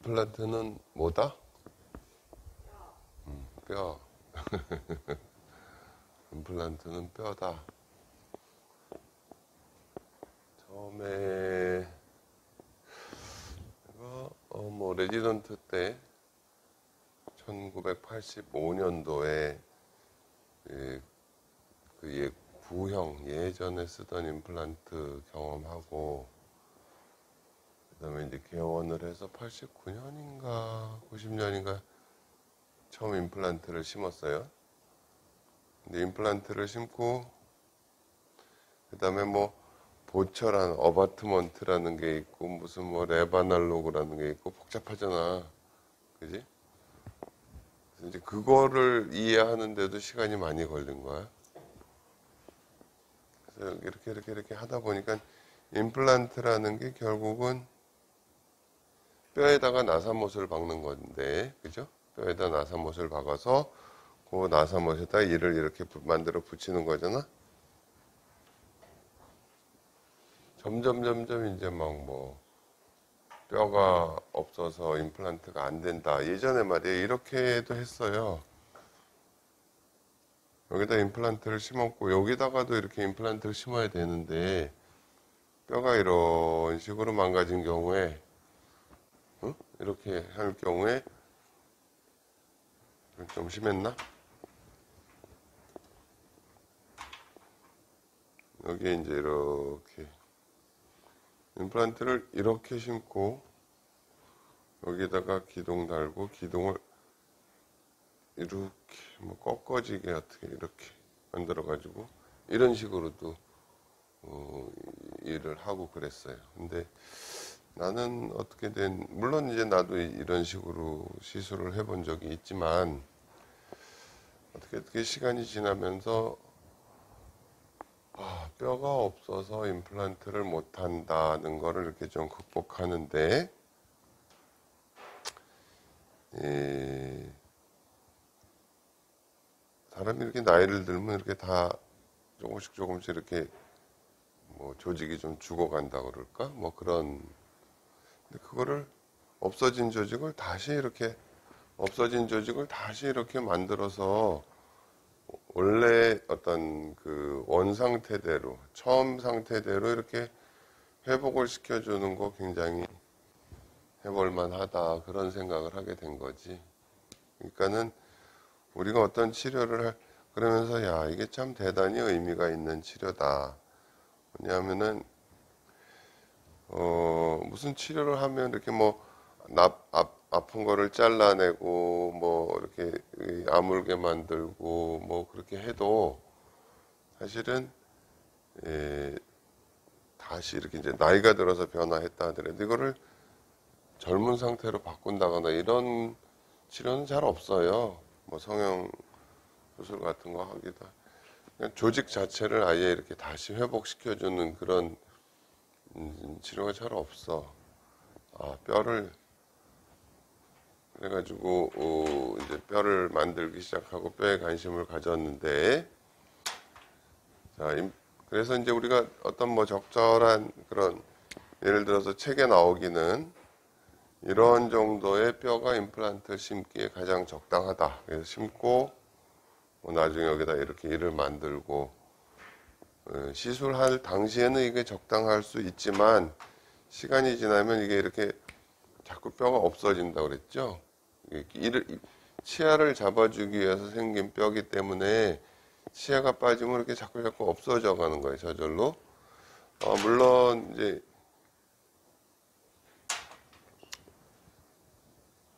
임플란트는 뭐다? 뼈. 임플란트는 뼈다. 처음에 이거 뭐 레지던트 때 1985년도에 그 구형 예전에 쓰던 임플란트 경험하고 그다음에 이제 개원을 해서 89년인가 90년인가 처음 임플란트를 심었어요. 근데 임플란트를 심고 그다음에 뭐 보철한 어바트먼트라는 게 있고 무슨 뭐 레바날로그라는 게 있고 복잡하잖아. 그지? 그래서 이제 그거를 이해하는데도 시간이 많이 걸린 거야. 그래서 이렇게 하다 보니까 임플란트라는 게 결국은 뼈에다가 나사못을 박는 건데, 그죠? 뼈에다 나사못을 박아서 그 나사못에다 이를 이렇게 만들어 붙이는 거잖아. 점점 이제 막 뭐 뼈가 없어서 임플란트가 안 된다. 예전에 말이에요. 이렇게도 했어요. 여기다 임플란트를 심었고 여기다가도 이렇게 임플란트를 심어야 되는데 뼈가 이런 식으로 망가진 경우에 이렇게 할 경우에 좀 심했나? 여기에 이제 이렇게 임플란트를 이렇게 심고 여기다가 기둥 달고 기둥을 이렇게 뭐 꺾어지게 어떻게 이렇게 만들어 가지고 이런 식으로도 일을 하고 그랬어요. 근데 나는 물론 이제 나도 이런 식으로 시술을 해본 적이 있지만 어떻게 시간이 지나면서 뼈가 없어서 임플란트를 못 한다는 거를 이렇게 좀 극복하는데 사람이 이렇게 나이를 들면 이렇게 다 조금씩 이렇게 뭐 조직이 좀 죽어간다 그럴까? 뭐 그런 근데 그거를 없어진 조직을 다시 이렇게 만들어서 원래 어떤 그 원 상태대로 처음 상태대로 이렇게 회복을 시켜주는 거 굉장히 해볼 만하다 그런 생각을 하게 된 거지. 그러니까는 우리가 어떤 그러면서 야 이게 참 대단히 의미가 있는 치료다. 왜냐하면은 무슨 치료를 하면 이렇게 뭐 아픈 거를 잘라내고 뭐 이렇게 아물게 만들고 뭐 그렇게 해도 사실은 다시 이렇게 이제 나이가 들어서 변화했다 하더라도 이거를 젊은 상태로 바꾼다거나 이런 치료는 잘 없어요. 뭐 성형 수술 같은 거 하기도 그냥 조직 자체를 아예 이렇게 다시 회복시켜주는 그런 치료가 잘 없어. 뼈를 그래가지고 이제 뼈를 만들기 시작하고 뼈에 관심을 가졌는데 그래서 이제 우리가 어떤 뭐 적절한 그런 예를 들어서 책에 나오기는 이런 정도의 뼈가 임플란트 심기에 가장 적당하다. 그래서 심고 뭐 나중에 여기다 이렇게 이를 만들고 시술할 당시에는 이게 적당할 수 있지만 시간이 지나면 이게 이렇게 자꾸 뼈가 없어진다 그랬죠. 치아를 잡아주기 위해서 생긴 뼈기 때문에 치아가 빠지면 이렇게 자꾸 없어져 가는 거예요. 저절로.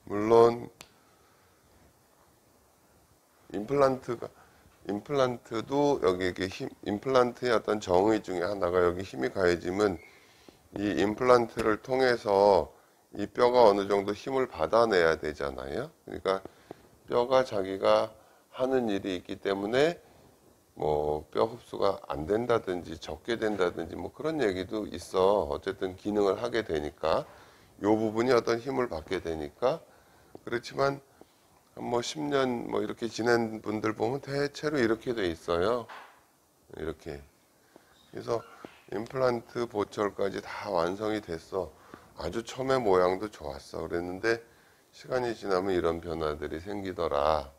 물론 임플란트도 여기 임플란트의 어떤 정의 중에 하나가 여기 힘이 가해지면 이 임플란트를 통해서 이 뼈가 어느 정도 힘을 받아내야 되잖아요. 그러니까 뼈가 자기가 하는 일이 있기 때문에 뭐 뼈 흡수가 안 된다든지 적게 된다든지 뭐 그런 얘기도 있어. 어쨌든 기능을 하게 되니까 요 부분이 어떤 힘을 받게 되니까 그렇지만 뭐 10년 뭐 이렇게 지낸 분들 보면 대체로 이렇게 돼 있어요. 이렇게. 그래서 임플란트 보철까지 다 완성이 됐어. 아주 처음에 모양도 좋았어. 그랬는데 시간이 지나면 이런 변화들이 생기더라.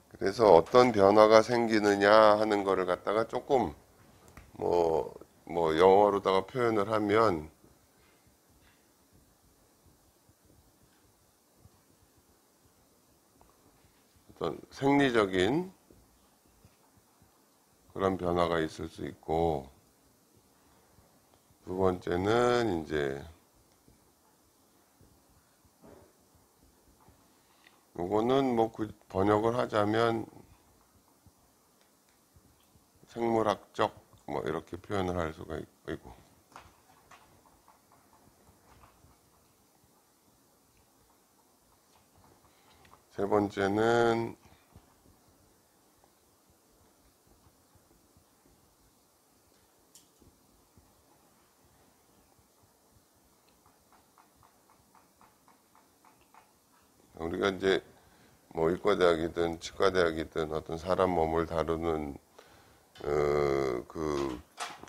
그래서 어떤 변화가 생기느냐 하는 거를 갖다가 조금 뭐 영어로다가 표현을 하면 어떤 생리적인 그런 변화가 있을 수 있고, 두 번째는 이제 요거는 뭐 번역을 하자면 생물학적 뭐 이렇게 표현을 할 수가 있고, 세 번째는 우리가 이제 뭐 의과대학이든 치과대학이든 어떤 사람 몸을 다루는 그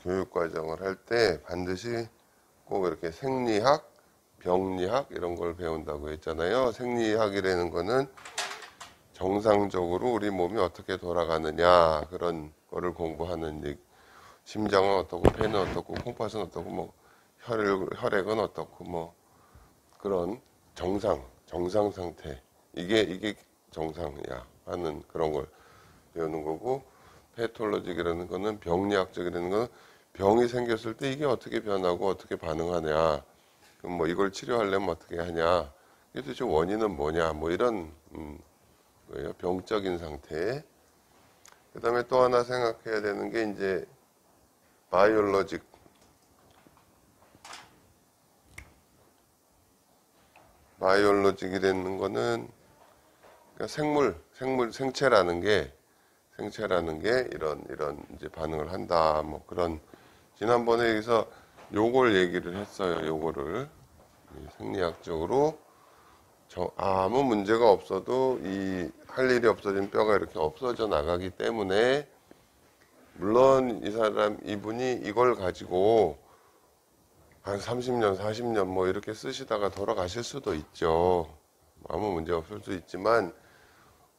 교육과정을 할 때 반드시 꼭 이렇게 생리학, 병리학 이런 걸 배운다고 했잖아요. 생리학이라는 거는 정상적으로 우리 몸이 어떻게 돌아가느냐 그런 거를 공부하는 심장은 어떻고 폐는 어떻고 콩팥은 어떻고 뭐 혈액은 어떻고 뭐 그런 정상 상태 이게 정상이야 하는 그런 걸 배우는 거고, 패톨로직이라는 거는 병리학적이라는 거는 병이 생겼을 때 이게 어떻게 변하고 어떻게 반응하냐, 그럼 뭐 이걸 치료하려면 어떻게 하냐, 이게 도대체 원인은 뭐냐, 뭐 이런 거예요. 병적인 상태. 그 다음에 또 하나 생각해야 되는 게 이제 바이올로직. 바이올로직이라는 거는 그러니까 생체라는 게 이런 이제 반응을 한다. 뭐 그런, 지난번에 여기서 요걸 얘기를 했어요. 요거를 생리학적으로 아무 문제가 없어도 이 할 일이 없어진 뼈가 이렇게 없어져 나가기 때문에, 물론 이분이 이걸 가지고 한 30년, 40년 뭐 이렇게 쓰시다가 돌아가실 수도 있죠. 아무 문제 없을 수 있지만,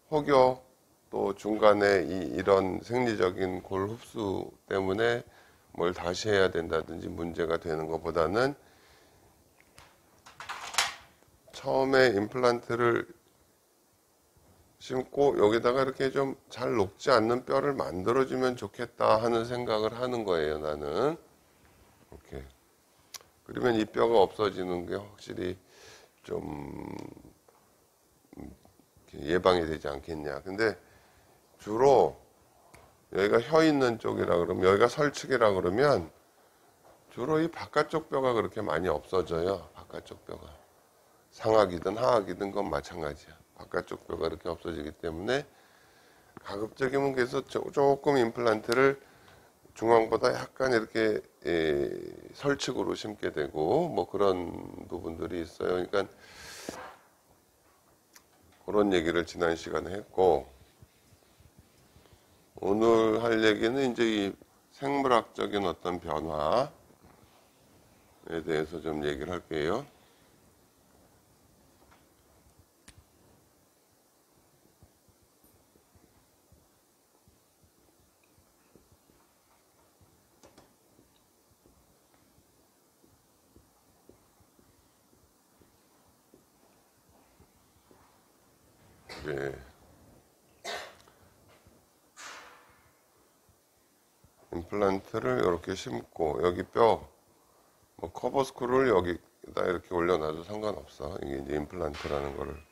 혹여 또 중간에 이런 생리적인 골 흡수 때문에 뭘 다시 해야 된다든지 문제가 되는 것보다는 처음에 임플란트를 심고 여기다가 이렇게 좀 잘 녹지 않는 뼈를 만들어주면 좋겠다 하는 생각을 하는 거예요, 나는. 이렇게. 그러면 이 뼈가 없어지는 게 확실히 좀 예방이 되지 않겠냐. 근데 주로 여기가 혀 있는 쪽이라 그러면, 여기가 설측이라 그러면 주로 이 바깥쪽 뼈가 그렇게 많이 없어져요. 바깥쪽 뼈가. 상악이든 하악이든 건 마찬가지야. 바깥쪽 뼈가 이렇게 없어지기 때문에 가급적이면 그래서 조금 임플란트를 중앙보다 약간 이렇게 설측으로 심게 되고 뭐 그런 부분들이 있어요. 그러니까 그런 얘기를 지난 시간에 했고, 오늘 할 얘기는 이제 이 생물학적인 어떤 변화에 대해서 좀 얘기를 할게요. 네. 임플란트를 이렇게 심고 여기 뼈, 뭐 커버 스크루를 여기다 이렇게 올려놔도 상관없어. 이게 이제 임플란트라는 거를,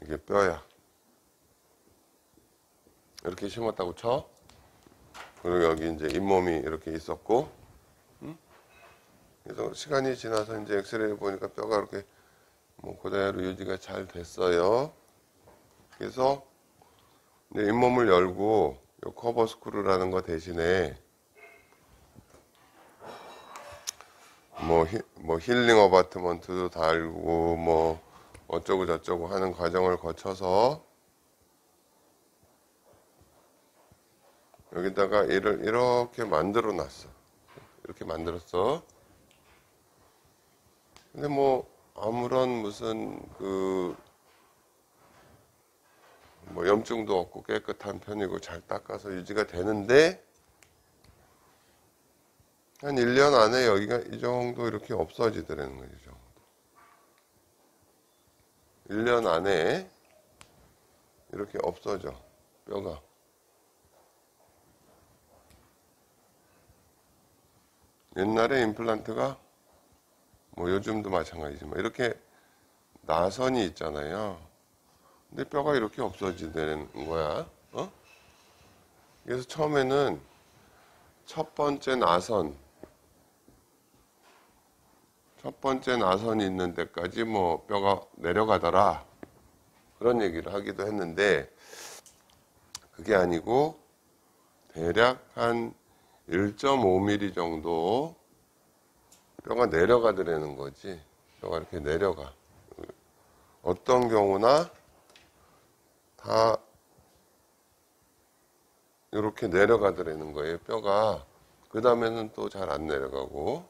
이게 뼈야. 이렇게 심었다고 쳐. 그리고 여기 이제 잇몸이 이렇게 있었고, 그래서 시간이 지나서 이제 엑스레이를 보니까 뼈가 이렇게 뭐 그대로 유지가 잘 됐어요. 그래서 이제 잇몸을 열고 요 커버 스크루라는 거 대신에 뭐 힐링 어바트먼트도 달고 뭐 어쩌고 저쩌고 하는 과정을 거쳐서 여기다가 이렇게 만들어 놨어. 이렇게 만들었어. 근데 뭐 아무런 무슨 뭐 염증도 없고 깨끗한 편이고 잘 닦아서 유지가 되는데 한 1년 안에 여기가 이 정도 이렇게 없어지더라는 거죠. 이 정도. 1년 안에 이렇게 없어져, 뼈가. 옛날에 임플란트가 뭐 요즘도 마찬가지지만 이렇게 나선이 있잖아요. 근데 뼈가 이렇게 없어지는 거야. 그래서 처음에는 첫 번째 나선이 있는 데까지 뭐 뼈가 내려가더라. 그런 얘기를 하기도 했는데 그게 아니고 대략 한 1.5mm 정도 뼈가 내려가더라는 거지. 뼈가 이렇게 내려가. 어떤 경우나 다 이렇게 내려가더라는 거예요. 뼈가. 그 다음에는 또 잘 안 내려가고.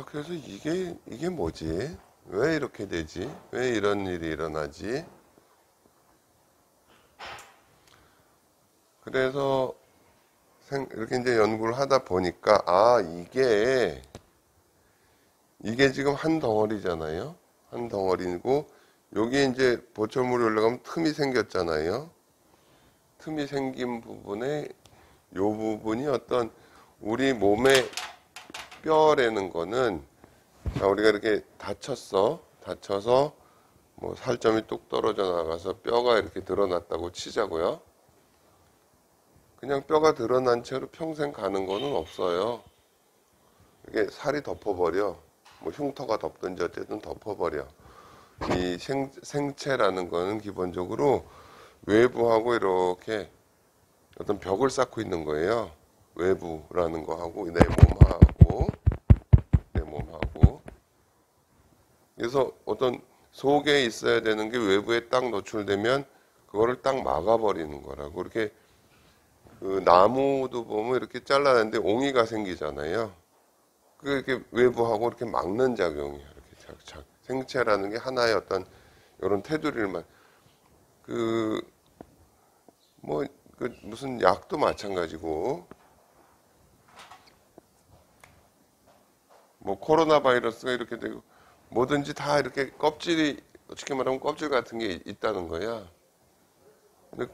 그래서 이게 뭐지? 왜 이렇게 되지? 왜 이런 일이 일어나지? 그래서 이렇게 이제 연구를 하다 보니까 이게 지금 한 덩어리잖아요. 한 덩어리고 여기 이제 보철물이 올라가면 틈이 생겼잖아요. 틈이 생긴 부분에 요 부분이 어떤 우리 몸의 뼈라는 거는 자, 우리가 이렇게 다쳐서 뭐 살점이 뚝 떨어져 나가서 뼈가 이렇게 드러났다고 치자고요. 그냥 뼈가 드러난 채로 평생 가는 거는 없어요. 이게 살이 덮어버려. 뭐 흉터가 덮든지 어쨌든 덮어버려. 이 생체라는 거는 기본적으로 외부하고 이렇게 어떤 벽을 쌓고 있는 거예요. 외부라는 거하고 내 몸하고. 그래서 어떤 속에 있어야 되는 게 외부에 딱 노출되면 그거를 딱 막아버리는 거라고. 이렇게 그 나무도 보면 이렇게 잘라냈는데 옹이가 생기잖아요. 그게 외부하고 이렇게 막는 작용이에요. 이렇게 생체라는 게 하나의 어떤 이런 테두리를 무슨 약도 마찬가지고 뭐 코로나 바이러스가 이렇게 되고 뭐든지 다 이렇게 껍질이 어떻게 말하면 껍질 같은 게 있다는 거야. 근데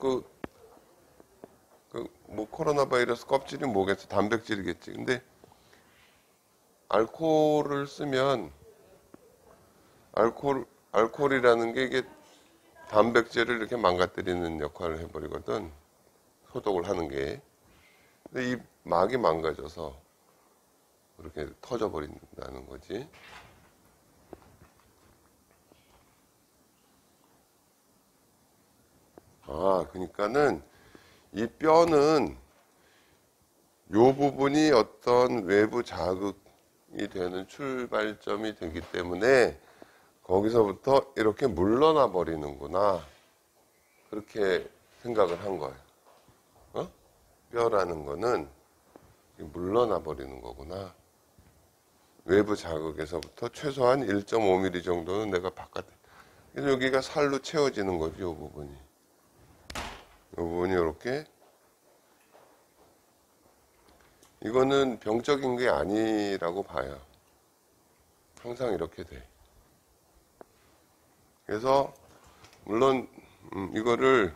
뭐 코로나 바이러스 껍질이 뭐겠어? 단백질이겠지. 근데 알코올을 쓰면 알코올이라는 게 이게 단백질을 이렇게 망가뜨리는 역할을 해버리거든. 소독을 하는 게. 근데 이 막이 망가져서 그렇게 터져버린다는 거지. 그러니까는 이 뼈는 요 부분이 어떤 외부 자극이 되는 출발점이 되기 때문에 거기서부터 이렇게 물러나 버리는구나. 그렇게 생각을 한 거예요. 뼈라는 거는 물러나 버리는 거구나. 외부 자극에서부터 최소한 1.5mm 정도는 내가 바깥에. 그래서 여기가 살로 채워지는 거죠, 이 부분이. 이 부분이 이렇게. 이거는 병적인 게 아니라고 봐요. 항상 이렇게 돼. 그래서 물론 이거를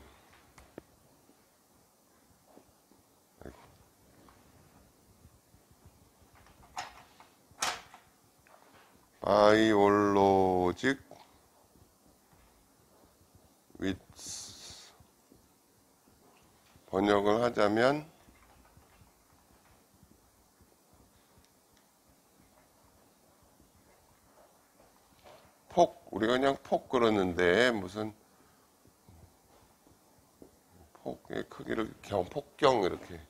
바이올로직 위츠 번역을 하자면 우리가 그냥 폭 그러는데 무슨 폭의 크기를 폭경 이렇게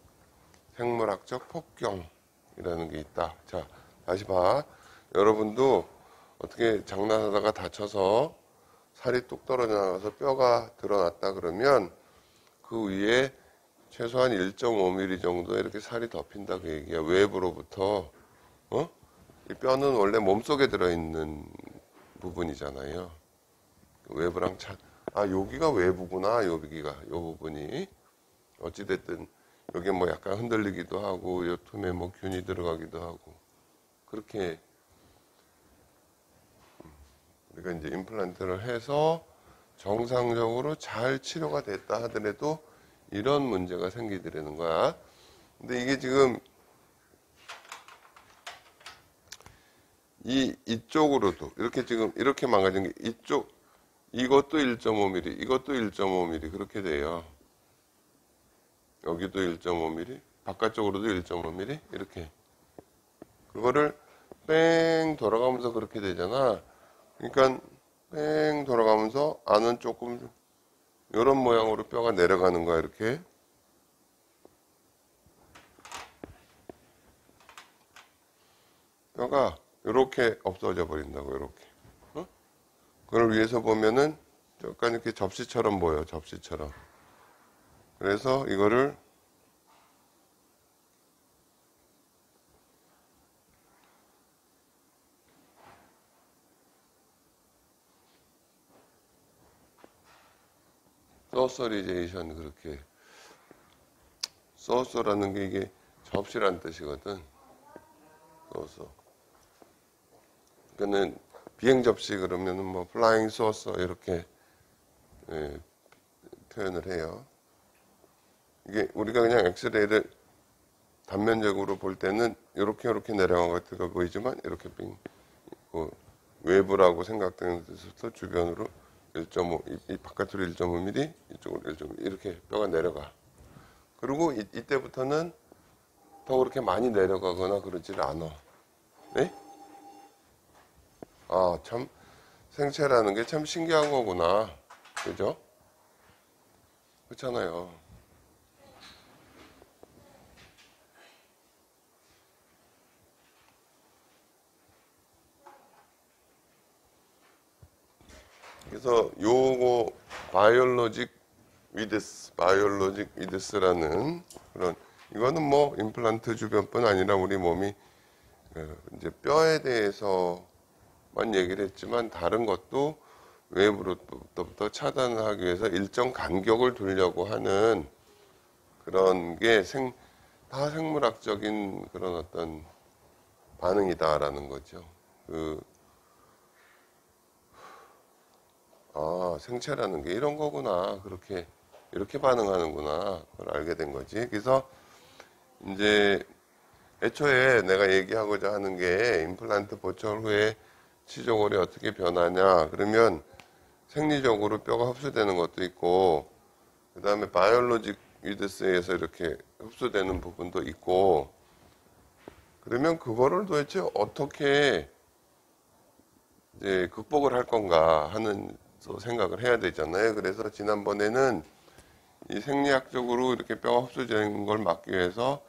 생물학적 폭경이라는 게 있다. 자, 다시 봐. 여러분도 어떻게 장난하다가 다쳐서 살이 뚝 떨어져 나가서 뼈가 드러났다 그러면 그 위에 최소한 1.5mm 정도 이렇게 살이 덮인다 그 얘기야. 외부로부터. 이 뼈는 원래 몸속에 들어있는 부분이잖아요. 외부랑 여기가 외부구나. 여기가 요 부분이 어찌됐든 여기 뭐 약간 흔들리기도 하고 요 틈에 뭐 균이 들어가기도 하고 그렇게 우리가 이제 임플란트를 해서 정상적으로 잘 치료가 됐다 하더라도 이런 문제가 생기더라는 거야. 근데 이게 지금 이쪽으로도 이렇게 지금 이렇게 망가진 게 이것도 1.5mm, 이것도 1.5mm 그렇게 돼요. 여기도 1.5mm, 바깥쪽으로도 1.5mm 이렇게. 그거를 뺑 돌아가면서 그렇게 되잖아. 그러니까 뺑 돌아가면서 안은 조금 이런 모양으로 뼈가 내려가는 거야 이렇게. 뼈가 이렇게 없어져 버린다고 이렇게. 그걸 위에서 보면은 약간 이렇게 접시처럼 보여 접시처럼. 그래서 이거를 소서리제이션 그렇게 소서라는 게 이게 접시란 뜻이거든. 소서. 그러니까는 비행 접시 그러면은 뭐 플라잉 소서 이렇게 표현을 해요. 이게 우리가 그냥 엑스레이를 단면적으로 볼 때는 이렇게 내려간 것 같아 보이지만 이렇게 외부라고 생각되는 데서부터 주변으로 1.5, 이 바깥으로 1.5mm, 이쪽으로 1.5mm 이렇게 뼈가 내려가. 그리고 이때부터는 더 그렇게 많이 내려가거나 그러질 않아. 네? 아, 참 생체라는 게 참 신기한 거구나. 그죠? 그렇잖아요. 그래서 요거 바이올로직 위드스라는 그런 이거는 뭐 임플란트 주변뿐 아니라 우리 몸이 이제 뼈에 대해서만 얘기를 했지만 다른 것도 외부로부터 차단하기 위해서 일정 간격을 두려고 하는 그런 게 다 생물학적인 그런 어떤 반응이다라는 거죠. 생체라는 게 이런 거구나. 이렇게 반응하는구나. 그걸 알게 된 거지. 그래서 이제 애초에 내가 얘기하고자 하는 게 임플란트 보철 후에 치조골이 어떻게 변하냐. 그러면 생리적으로 뼈가 흡수되는 것도 있고, 그 다음에 바이올로직 위드스에서 이렇게 흡수되는 부분도 있고, 그러면 그거를 도대체 어떻게 이제 극복을 할 건가 하는 생각을 해야 되잖아요. 그래서 지난번에는 이 생리학적으로 이렇게 뼈가 흡수되는 걸 막기 위해서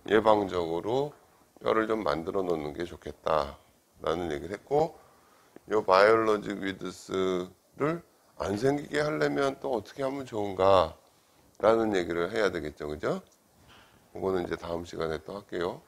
예방적으로 뼈를 좀 만들어 놓는 게 좋겠다라는 얘기를 했고, 이 바이올로직 위드스를 안 생기게 하려면 또 어떻게 하면 좋은가 라는 얘기를 해야 되겠죠. 그죠? 그거는 이제 다음 시간에 또 할게요.